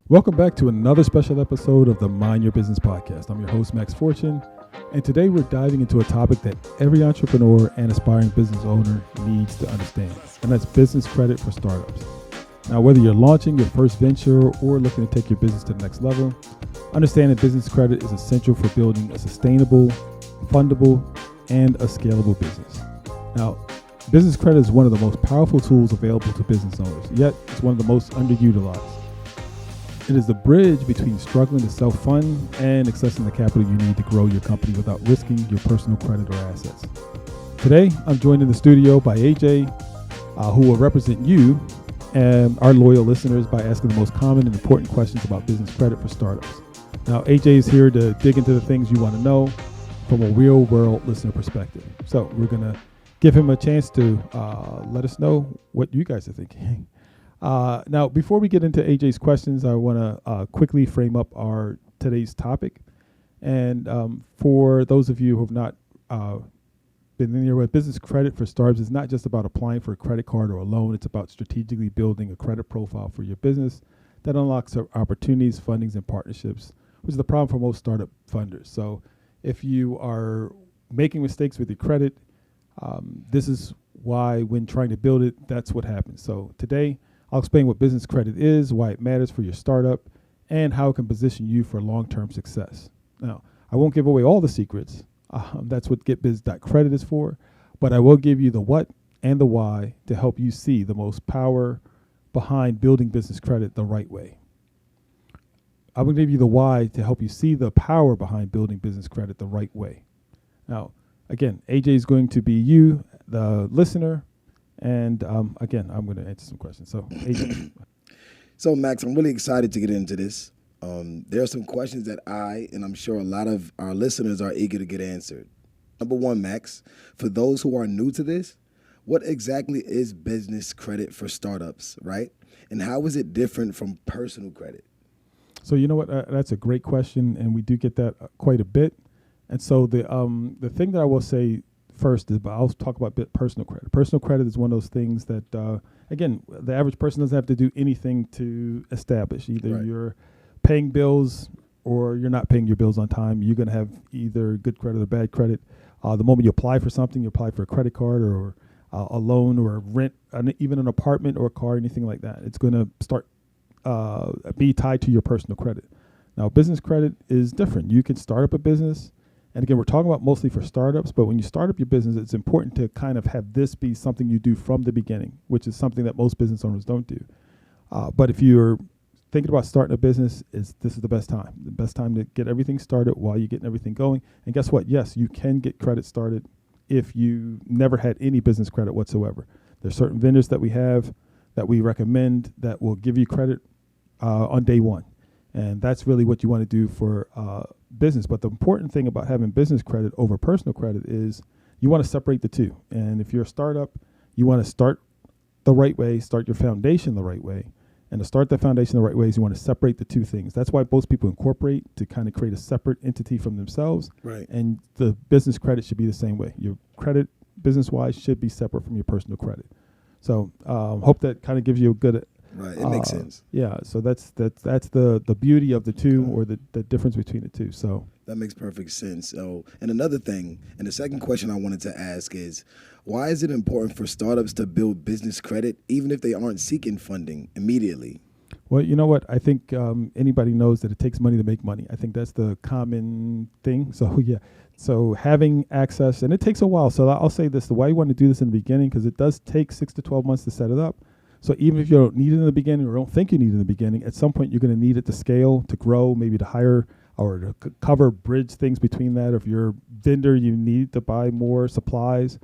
Welcome back to another special episode of the Mind Your Business podcast. I'm your host, Max Fortune, and today we're diving into a topic that every entrepreneur and aspiring business owner needs to understand, and that's business credit for startups. Now, whether you're launching your first venture or looking to take your business to the next level, understand that business credit is essential for building a sustainable, fundable, and a scalable business. Now, business credit is one of the most powerful tools available to business owners, yet it's one of the most underutilized. It is the bridge between struggling to self-fund and accessing the capital you need to grow your company without risking your personal credit or assets. Today, I'm joined in the studio by AJ, who will represent you and our loyal listeners by asking the most common and important questions about business credit for startups. Now, AJ is here to dig into the things you want to know from a real-world listener perspective. So we're going to give him a chance to let us know what you guys are thinking. Now, before we get into AJ's questions, I want to quickly frame up our today's topic. And for those of you who have not been in here with business credit for startups, it's not just about applying for a credit card or a loan. It's about strategically building a credit profile for your business that unlocks opportunities, fundings, and partnerships, which is the problem for most startup funders. So if you are making mistakes with your credit, this is why when trying to build it, that's what happens. So today, I'll explain what business credit is, why it matters for your startup, and how it can position you for long-term success. Now, I won't give away all the secrets. That's what GetBiz.Credit is for, but I will give you the what and the why to help you see the most power behind building business credit the right way. I will give you the why to help you see the power behind building business credit the right way. Now, again, AJ is going to be you, the listener. And again, I'm going to answer some questions. So, AJ. So, Max, I'm really excited to get into this. There are some questions that and I'm sure a lot of our listeners are eager to get answered. Number one, Max, for those who are new to this, what exactly is business credit for startups, right? And how is it different from personal credit? So, you know what? That's a great question, and we do get that quite a bit. And so the thing that I will say first is, but I'll talk about personal credit. Personal credit is one of those things that, again, the average person doesn't have to do anything to establish. Either you're paying bills or you're not paying your bills on time. You're going to have either good credit or bad credit. The moment you apply for something, you apply for a credit card or a loan or a rent, even an apartment or a car, anything like that. It's going to start be tied to your personal credit. Now, business credit is different. You can start up a business. And again, we're talking about mostly for startups, but when you start up your business, it's important to kind of have this be something you do from the beginning, which is something that most business owners don't do. But if you're thinking about starting a business, this is the best time. The best time to get everything started while you're getting everything going. And guess what? Yes, you can get credit started if you never had any business credit whatsoever. There's certain vendors that we have that we recommend that will give you credit on day one. And that's really what you want to do for business. But the important thing about having business credit over personal credit is you want to separate the two. And if you're a startup, you want to start the right way, start your foundation the right way. And to start that foundation the right way is you want to separate the two things. That's why most people incorporate to kind of create a separate entity from themselves. Right. And the business credit should be the same way. Your credit, business-wise, should be separate from your personal credit. So hope that kind of gives you a good... Right, it makes sense. Yeah, so that's the beauty of the two, or the difference between the two. So that makes perfect sense. So, and another thing, and the second question I wanted to ask is, why is it important for startups to build business credit even if they aren't seeking funding immediately? Well, you know what? I think anybody knows that it takes money to make money. I think that's the common thing. So yeah, so having access, and it takes a while. So I'll say this: the why you want to do this in the beginning, because it does take 6 to 12 months to set it up. So even if you don't need it in the beginning or don't think you need it in the beginning, at some point you're going to need it to scale, to grow, maybe to hire or to cover, bridge things between that. If you're a vendor, you need to buy more supplies.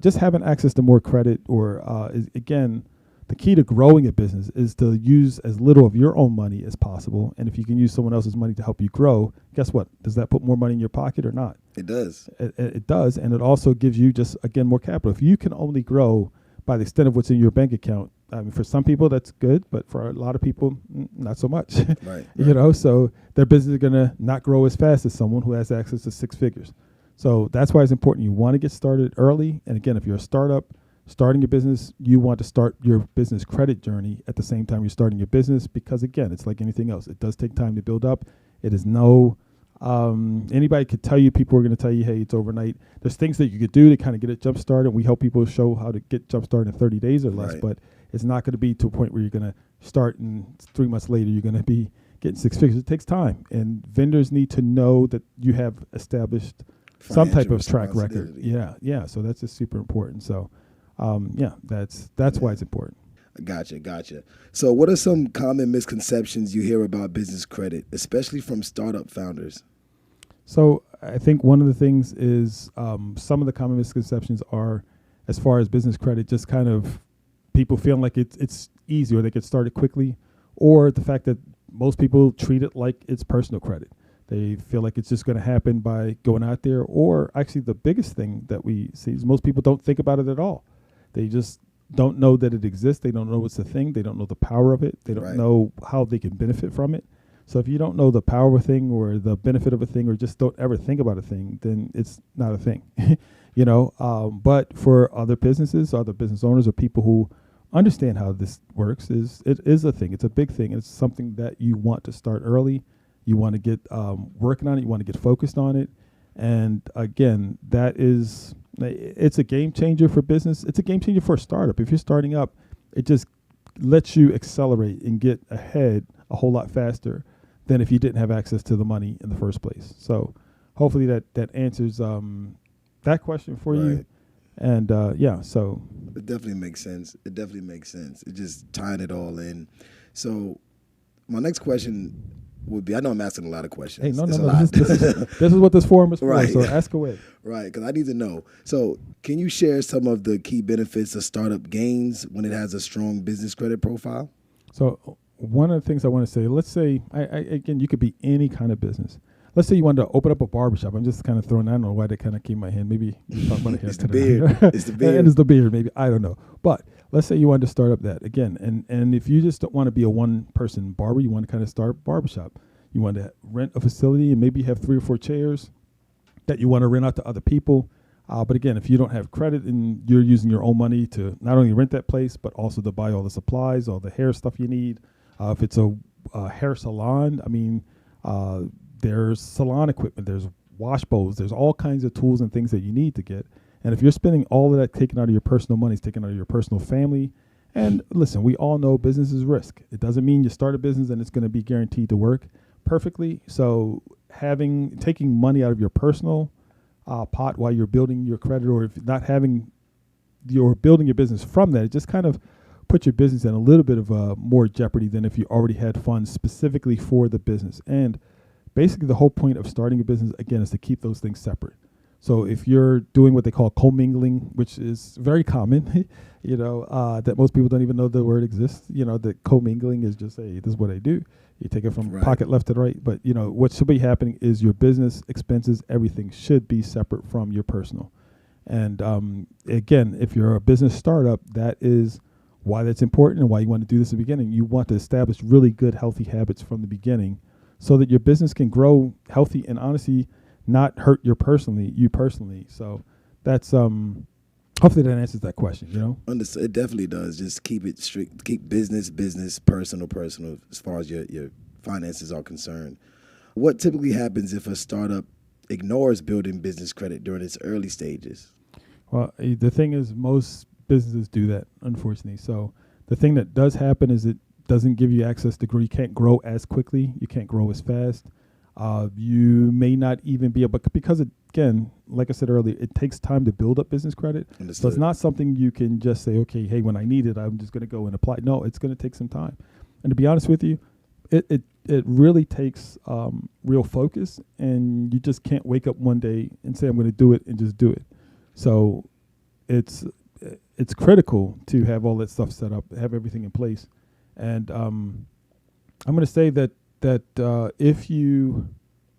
Just having access to more credit is, again, the key to growing a business is to use as little of your own money as possible. And if you can use someone else's money to help you grow, guess what? Does that put more money in your pocket or not? It does. It does. And it also gives you just, again, more capital. If you can only grow by the extent of what's in your bank account, I mean, for some people that's good, but for a lot of people, not so much. Right. You know, so their business is going to not grow as fast as someone who has access to 6 figures. So that's why it's important. You want to get started early. And again, if you're a startup, starting your business, you want to start your business credit journey at the same time you're starting your business, because again, it's like anything else. It does take time to build up. It is anybody could tell you, people are going to tell you, hey, it's overnight. There's things that you could do to kind of get it jump started. We help people show how to get jump started in 30 days or less, but it's not going to be to a point where you're going to start and 3 months later you're going to be getting six figures. It takes time, and vendors need to know that you have established some type of track record. Yeah. So that's just super important. So, that's why it's important. Gotcha. So what are some common misconceptions you hear about business credit, especially from startup founders? So I think one of the things is some of the common misconceptions are, as far as business credit, just kind of people feeling like it's easy or they get started quickly, or the fact that most people treat it like it's personal credit. They feel like it's just going to happen by going out there, or actually the biggest thing that we see is most people don't think about it at all. They just don't know that it exists. They don't know it's a thing. They don't know the power of it. They don't know how they can benefit from it. So if you don't know the power of a thing or the benefit of a thing, or just don't ever think about a thing, then it's not a thing, But for other businesses, other business owners, or people who understand how this works, it is a thing. It's a big thing. It's something that you want to start early. You want to get working on it. You want to get focused on it. And again, it's a game changer for business. It's a game changer for a startup. If you're starting up, it just lets you accelerate and get ahead a whole lot faster than if you didn't have access to the money in the first place. So hopefully that answers that question for you. And so it definitely makes sense. It just tying it all in. So my next question would be, I know I'm asking a lot of questions. Hey, no. This is what this forum is for, so ask away. Right, because I need to know. So can you share some of the key benefits a startup gains when it has a strong business credit profile? So one of the things I want to say, let's say, again, you could be any kind of business. Let's say you wanted to open up a barbershop. I'm just kind of throwing, I don't know why that kind of came in my head. Maybe you talk about a haircut. It's the beard. It's the beard. And it's the beard, maybe. I don't know. But let's say you wanted to start up that. Again, and if you just don't want to be a one-person barber, you want to kind of start a barbershop. You want to rent a facility and maybe have 3 or 4 chairs that you want to rent out to other people. But again, if you don't have credit and you're using your own money to not only rent that place, but also to buy all the supplies, all the hair stuff you need. If it's a hair salon, there's salon equipment, there's wash bowls, there's all kinds of tools and things that you need to get. And if you're spending all of that taken out of your personal money, it's taken out of your personal family. And listen, we all know business is risk. It doesn't mean you start a business and it's going to be guaranteed to work perfectly. So taking money out of your personal pot while you're building your credit, or if not you're building your business from that, it just kind of put your business in a little bit of more jeopardy than if you already had funds specifically for the business. And basically the whole point of starting a business, again, is to keep those things separate. So if you're doing what they call commingling, which is very common, that most people don't even know the word exists, that commingling is just, hey, this is what I do. You take it from pocket left to the right. But, what should be happening is your business expenses, everything should be separate from your personal. And again, if you're a business startup, that is why that's important and why you want to do this at the beginning. You want to establish really good, healthy habits from the beginning so that your business can grow healthy and honestly not hurt you personally. So that's hopefully that answers that question, Understood. It definitely does. Just keep it strict, keep business, personal as far as your finances are concerned. What typically happens if a startup ignores building business credit during its early stages? Well, the thing is, most businesses do that, unfortunately. So the thing that does happen is it doesn't give you access to grow. You can't grow as quickly. You can't grow as fast. You may not even be able, because again, like I said earlier, it takes time to build up business credit. Understood. So it's not something you can just say, okay, hey, when I need it, I'm just going to go and apply. No, it's going to take some time. And to be honest with you, it really takes real focus, and you just can't wake up one day and say, I'm going to do it and just do it. So it's critical to have all that stuff set up, have everything in place. And I'm going to say that if you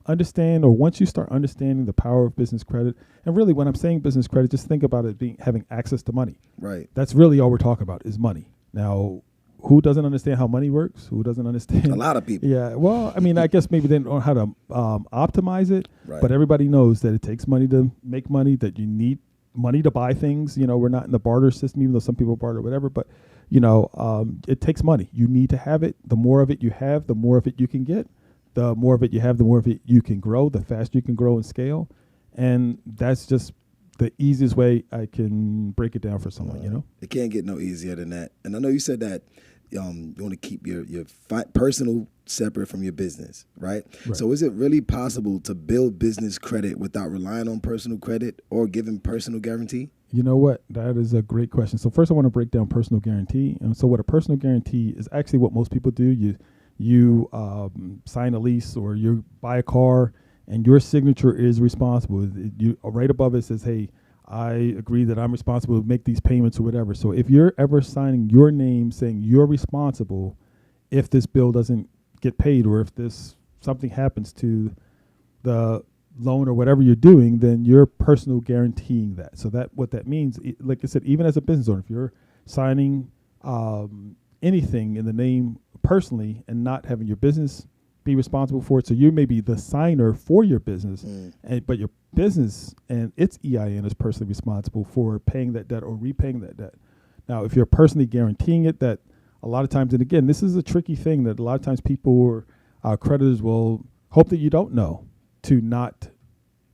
understand, or once you start understanding the power of business credit, and really when I'm saying business credit, just think about it having access to money. Right. That's really all we're talking about is money. Now, who doesn't understand how money works? Who doesn't understand? A lot of people. Yeah. Well, I guess maybe they don't know how to optimize it, right. But everybody knows that it takes money to make money, that you need money to buy things. We're not in the barter system, even though some people barter, whatever. But it takes money. You need to have it. The more of it you have, the more of it you can get. The more of it you have, the more of it you can grow. The faster you can grow and scale, and that's just the easiest way I can break it down for someone. It can't get no easier than that. And I know you said that you want to keep your personal separate from your business, right? So is it really possible to build business credit without relying on personal credit or giving personal guarantee? You know what? That is a great question. So first I want to break down personal guarantee. And so what a personal guarantee is actually what most people do. You sign a lease or you buy a car and your signature is responsible. You right above it says, hey, I agree that I'm responsible to make these payments or whatever. So if you're ever signing your name saying you're responsible if this bill doesn't get paid or if something happens to the loan or whatever you're doing, then you're personal guaranteeing that. So what that means, like I said, even as a business owner, if you're signing anything in the name personally and not having your business be responsible for it, so you may be the signer for your business, but your business and its EIN is personally responsible for paying that debt or repaying that debt. Now, if you're personally guaranteeing it, that a lot of times, and again, this is a tricky thing that a lot of times people or creditors will hope that you don't know to not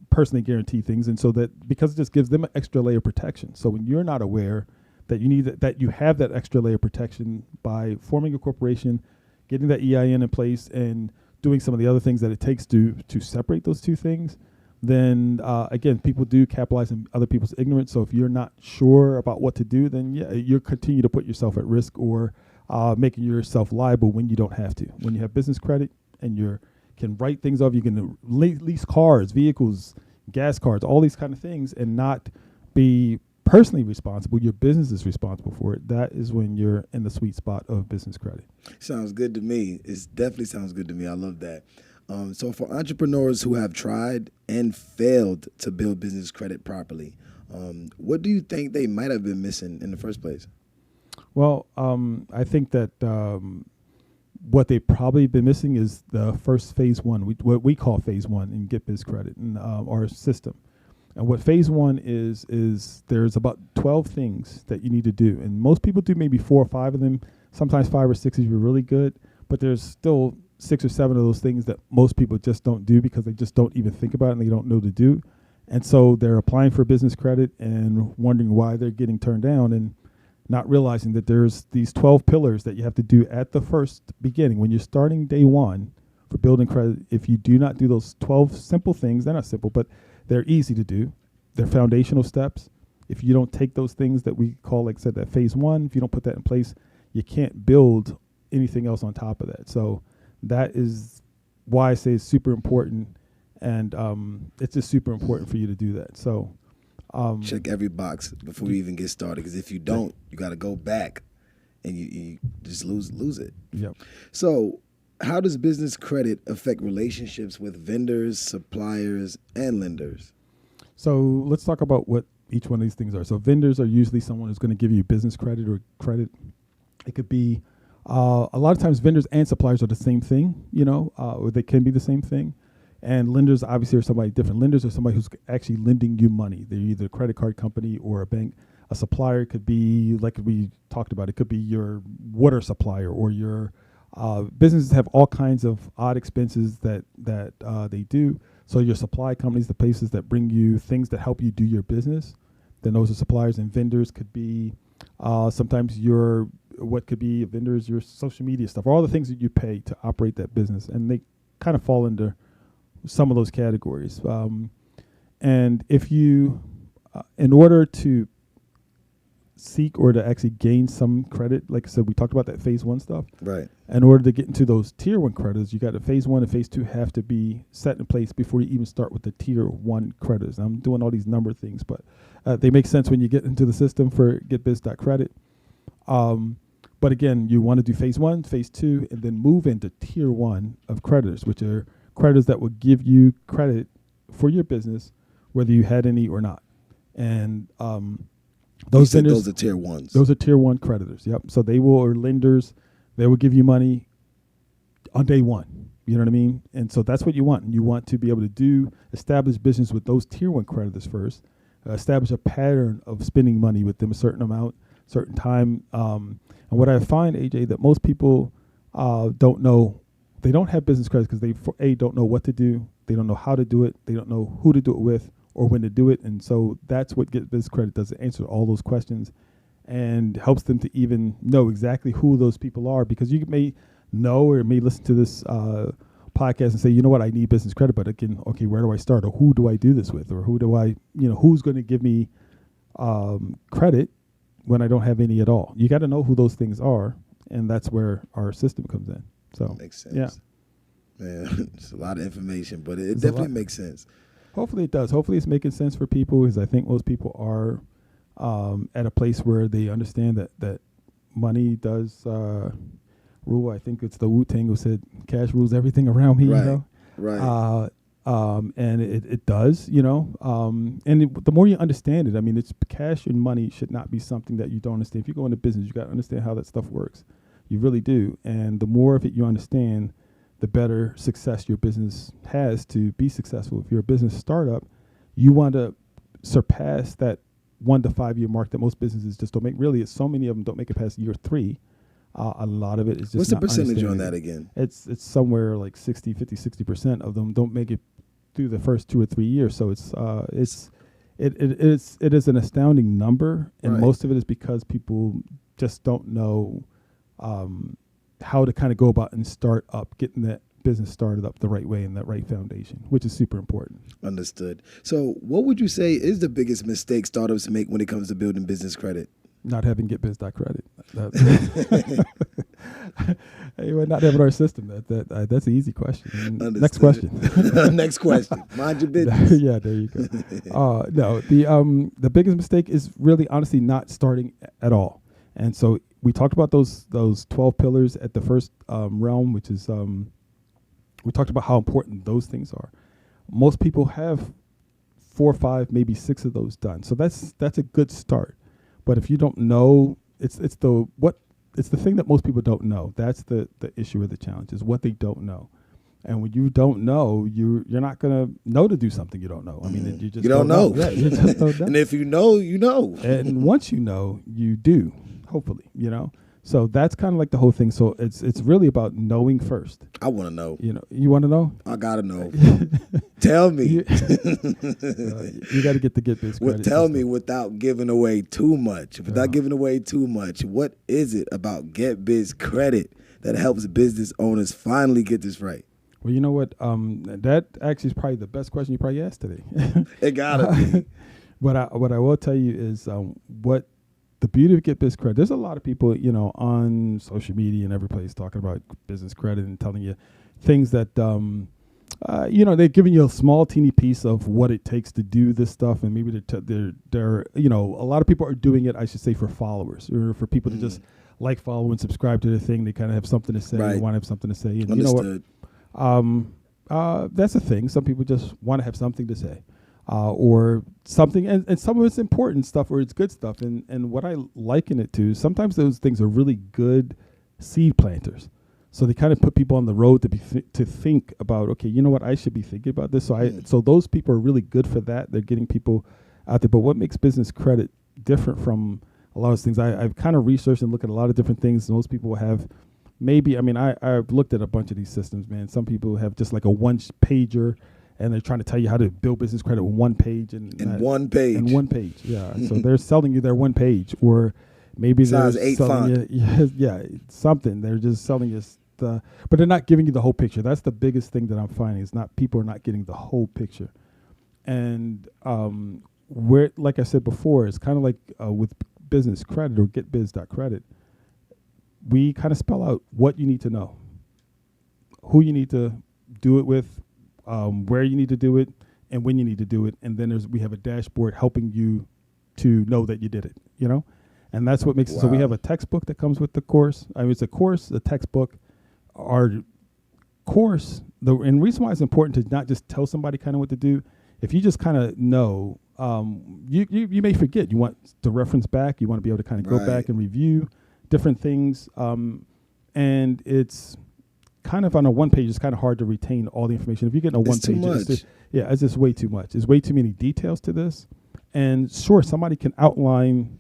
personally guarantee things, and so that because it just gives them an extra layer of protection. So when you're not aware that you need that you have that extra layer of protection by forming a corporation, getting that EIN in place, and doing some of the other things that it takes to separate those two things, then again, people do capitalize on other people's ignorance. So if you're not sure about what to do, then you continue to put yourself at risk or making yourself liable when you don't have to. When you have business credit and you can write things off, you can lease cars, vehicles, gas cards, all these kind of things, and not be personally responsible. Your business is responsible for it. That is when you're in the sweet spot of business credit. Sounds good to me. It definitely sounds good to me. I love that. So for entrepreneurs who have tried and failed to build business credit properly, what do you think they might have been missing in the first place? Well, I think that what they've probably been missing is the first phase one, what we call phase one in GetBiz.Credit in our system. And what phase one is there's about 12 things that you need to do. And most people do maybe 4 or 5 of them, sometimes 5 or 6 if you're really good. But there's still 6 or 7 of those things that most people just don't do because they just don't even think about it and they don't know to do. And so they're applying for business credit and wondering why they're getting turned down and not realizing that there's these 12 pillars that you have to do at the first beginning. When you're starting day one for building credit, if you do not do those 12 simple things, they're not simple, but they're easy to do. They're foundational steps. If you don't take those things that we call, like I said, that phase one, if you don't put that in place, you can't build anything else on top of that. So that is why I say it's super important, and it's just super important for you to do that. So check every box before you even get started, because if you don't, you got to go back and you just lose it. Yep. So how does business credit affect relationships with vendors, suppliers, and lenders? So let's talk about what each one of these things are. So vendors are usually someone who's going to give you business credit or credit. It could be a lot of times vendors and suppliers are the same thing, or they can be the same thing. And lenders obviously are somebody different. Lenders are somebody who's actually lending you money. They're either a credit card company or a bank. A supplier could be, like we talked about, it could be your water supplier or your businesses have all kinds of odd expenses that they do. So your supply companies, the places that bring you things that help you do your business, then those are suppliers. And vendors could be sometimes what could be vendors, your social media stuff, all the things that you pay to operate that business. And they kind of fall into some of those categories. And if you, in order to seek or to actually gain some credit, like I said, we talked about that phase one stuff. Right. In order to get into those tier one credits, you got to phase one and phase two have to be set in place before you even start with the tier one credits. I'm doing all these number things, but they make sense when you get into the system for GetBiz.Credit. But again, you want to do phase one, phase two, and then move into tier one of creditors, which are creditors that will give you credit for your business, whether you had any or not. And those are tier ones. Those are tier one creditors. Yep. So they will, or lenders, they will give you money on day one. You know what I mean? And so that's what you want. And you want to be able to establish business with those tier one creditors first. establish a pattern of spending money with them a certain amount, certain time. And what I find, AJ, that most people don't know, they don't have business credit because they don't know what to do, they don't know how to do it, they don't know who to do it with or when to do it. And so that's what GetBiz.Credit does. It answers all those questions and helps them to even know exactly who those people are, because you may know or may listen to this podcast and say, you know what, I need business credit, but again, okay, where do I start, or who do I do this with, or who do I, who's going to give me credit when I don't have any at all? You got to know who those things are, and that's where our system comes in. So makes sense. Yeah, man, it's a lot of information, but it definitely makes sense. Hopefully it does. Hopefully it's making sense for people, because I think most people are at a place where they understand that money does rule. I think it's the Wu-Tang who said, cash rules everything around me, Right. Right. And it does, and the more you understand it, I mean, it's cash and money should not be something that you don't understand. If you go into business, you got to understand how that stuff works. You really do. And the more of it you understand, the better success your business has to be successful. If you're a business startup, you want to surpass that 1 to 5 year mark that most businesses just don't make. Really, so many of them don't make it past year 3. A lot of it is just what's the not percentage on understanding. that again? It's somewhere like 60% of them don't make it through the first 2 or 3 years. So it is an astounding number, and Right. most of it is because people just don't know how to kind of go about and start up, getting that business started up the right way and that right foundation, which is super important. Understood. So what would you say is the biggest mistake startups make when it comes to building business credit? Not having GetBiz.Credit. Anyway, not having our system. That's an easy question. Next question. Next question. Mind your business. Yeah, there you go. No, the biggest mistake is really, honestly, not starting at all. And so we talked about those 12 pillars at the first realm, which is we talked about how important those things are. Most people have 4 or 5, maybe 6 of those done. So that's a good start. But if you don't know, it's the thing that most people don't know. That's the issue or the challenge, is what they don't know. And when you don't know, you're not gonna know to do something you don't know. I mean, you just You don't know. Yeah, you just don't know. And if you know, you know. And once you know, you do. Hopefully, So that's kind of like the whole thing. So it's really about knowing first. I want to know. You want to know? I gotta know. Tell me. You got to get the GetBiz credit. Tell system. me without giving away too much. Without giving away too much, what is it about GetBiz.Credit that helps business owners finally get this right? Well, you know what? That actually is probably the best question you probably asked today. It gotta be. What I will tell you is what the beauty of GetBiz Credit. There's a lot of people, on social media and every place talking about business credit and telling you things that, they're giving you a small teeny piece of what it takes to do this stuff, and maybe they're a lot of people are doing it, I should say, for followers or for people to just like, follow, and subscribe to their thing. They kind of have something to say. Right. They want to have something to say, and Understood. you know what? That's a thing. Some people just want to have something to say. Or something, and some of it's important stuff, or it's good stuff. And what I liken it to, sometimes those things are really good seed planters. So they kind of put people on the road to think about, okay, you know what, I should be thinking about this. So those people are really good for that. They're getting people out there. But what makes business credit different from a lot of things, I've kind of researched and looked at a lot of different things. Most people have I've looked at a bunch of these systems, man. Some people have just like a one-pager, and they're trying to tell you how to build business credit with one page. In one page. Yeah. So they're selling you their one page, or maybe Size they're 8 selling font. you, something. They're just selling you but they're not giving you the whole picture. That's the biggest thing that I'm finding, is people are not getting the whole picture. And where, like I said before, it's kind of like with business credit or GetBiz.Credit, we kind of spell out what you need to know, who you need to do it with, where you need to do it, and when you need to do it. And then we have a dashboard helping you to know that you did it, And that's what makes it. So we have a textbook that comes with the course. I mean, it's a course, a textbook. Our course, and the reason why it's important to not just tell somebody kind of what to do. If you just kind of know, you may forget. You want to reference back. You want to be able to kind of go back and review different things. And it's kind of on a one page. It's kind of hard to retain all the information. If you get on a one page, it's just way too much. There's way too many details to this. And sure, somebody can outline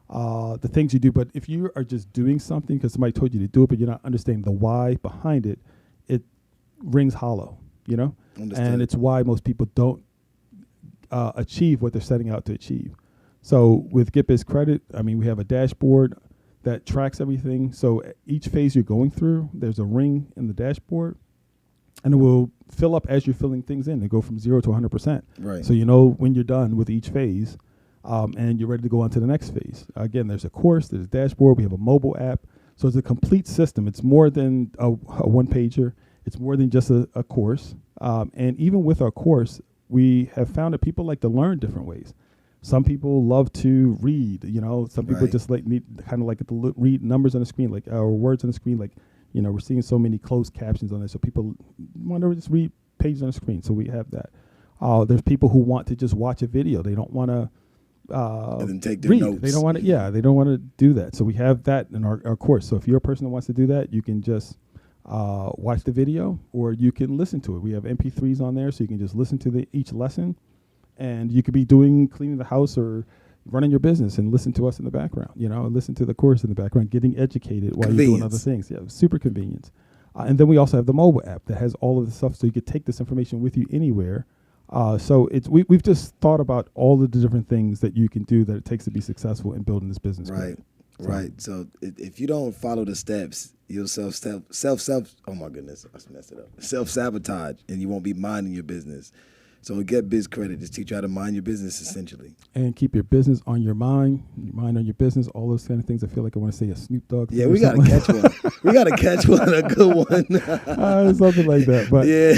the things you do, but if you are just doing something because somebody told you to do it, but you're not understanding the why behind it, it rings hollow, you know? Understood. And it's why most people don't achieve what they're setting out to achieve. So with GetBiz.Credit, I mean, we have a dashboard that tracks everything. So each phase you're going through, there's a ring in the dashboard, and it will fill up as you're filling things in. They go from 0 to 100%. Right. So you know when you're done with each phase, and you're ready to go on to the next phase. Again, there's a course, there's a dashboard, we have a mobile app. So it's a complete system. It's more than a one-pager. It's more than just a course. And even with our course, we have found that people like to learn different ways. Some people love to read, you know. Some people Right. just need kind of like to read numbers on the screen, like or words on the screen. Like, you know, we're seeing so many closed captions on there, so people want to just read pages on the screen. So we have that. There's people who want to just watch a video. They don't want to And then take their read. notes. They don't want to. Yeah, they don't want to do that. So we have that in our course. So if you're a person that wants to do that, you can just watch the video, or you can listen to it. We have MP3s on there, so you can just listen to each lesson. And you could be cleaning the house or running your business and listen to us in the background, you know, and listen to the course in the background, getting educated while you're doing other things. Yeah, super convenient. And then we also have the mobile app that has all of the stuff, so you could take this information with you anywhere. So we've just thought about all of the different things that you can do that it takes to be successful in building this business. Right, right. So if you don't follow the steps, you'll oh my goodness, I messed it up. Self-sabotage, and you won't be minding your business. So GetBiz.Credit just teach you how to mind your business, essentially. And keep your business on your mind on your business, all those kind of things. I feel like I want to say a Snoop Dogg thing. Yeah, we got to catch one. We got to catch one, a good one. Something like that. But yeah,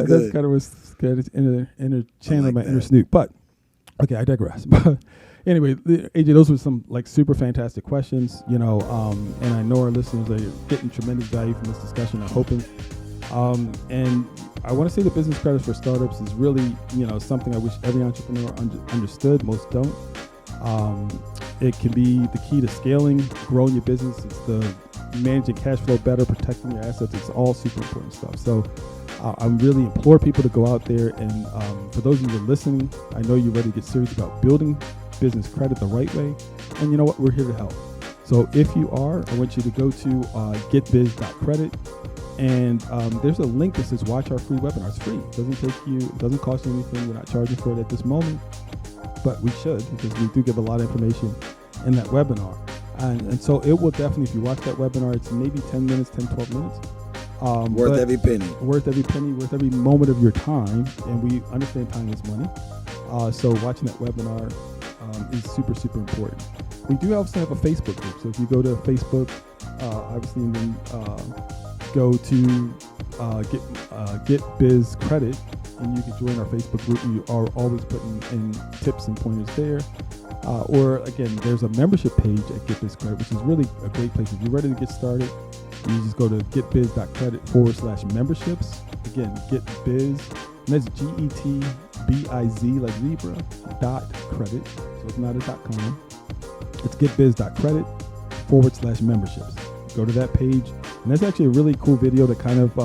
that's kind of what's inner channel, my inner Snoop. But, okay, I digress. But anyway, AJ, those were some like super fantastic questions, you know, and I know our listeners are getting tremendous value from this discussion. I'm hoping. And I want to say the business credits for startups is really, you know, something I wish every entrepreneur understood. Most don't. It can be the key to scaling, growing your business. It's the managing cash flow better, protecting your assets. It's all super important stuff. So I really implore people to go out there. And for those of you listening, I know you're ready to get serious about building business credit the right way. And you know what? We're here to help. So if you are, I want you to go to GetBiz.Credit. And there's a link that says watch our free webinar. It's free. It doesn't cost you anything. We're not charging for it at this moment, but we should, because we do give a lot of information in that webinar. And so it will definitely, if you watch that webinar, it's maybe 10 minutes, 10, 12 minutes. Worth every penny. Worth every penny, worth every moment of your time. And we understand time is money. So watching that webinar is super, super important. We do also have a Facebook group. So if you go to Facebook, obviously, and then go to GetBiz.Credit, and you can join our Facebook group. We are always putting in tips and pointers there. Or again, there's a membership page at GetBiz.Credit, which is really a great place. If you're ready to get started, you just go to GetBiz.Credit/memberships. Again, GetBiz, and that's GETBIZ like zebra .credit. So it's not a .com. It's GetBiz.Credit/memberships. Go to that page. And that's actually a really cool video that kind of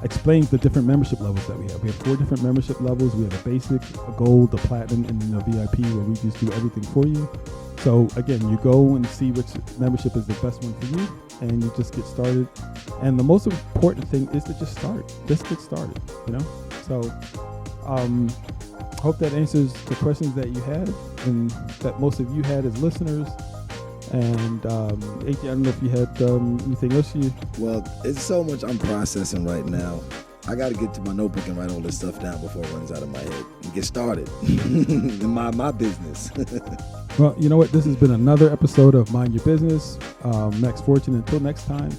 explains the different membership levels that we have. We have 4 different membership levels. We have a basic, a gold, a platinum, and then a VIP, where we just do everything for you. So again, you go and see which membership is the best one for you, and you just get started. And the most important thing is to just start. Just get started, you know? So hope that answers the questions that you had and that most of you had as listeners. And AJ, I don't know if you had anything else Well, it's so much I'm processing right now. I got to get to my notebook and write all this stuff down before it runs out of my head and get started in my business. Well, you know what? This has been another episode of Mind Your Business. Max Fortune. Until next time,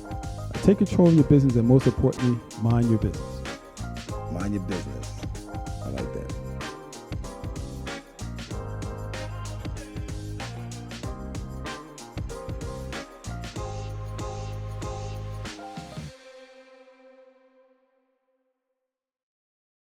take control of your business, and most importantly, mind your business. Mind your business.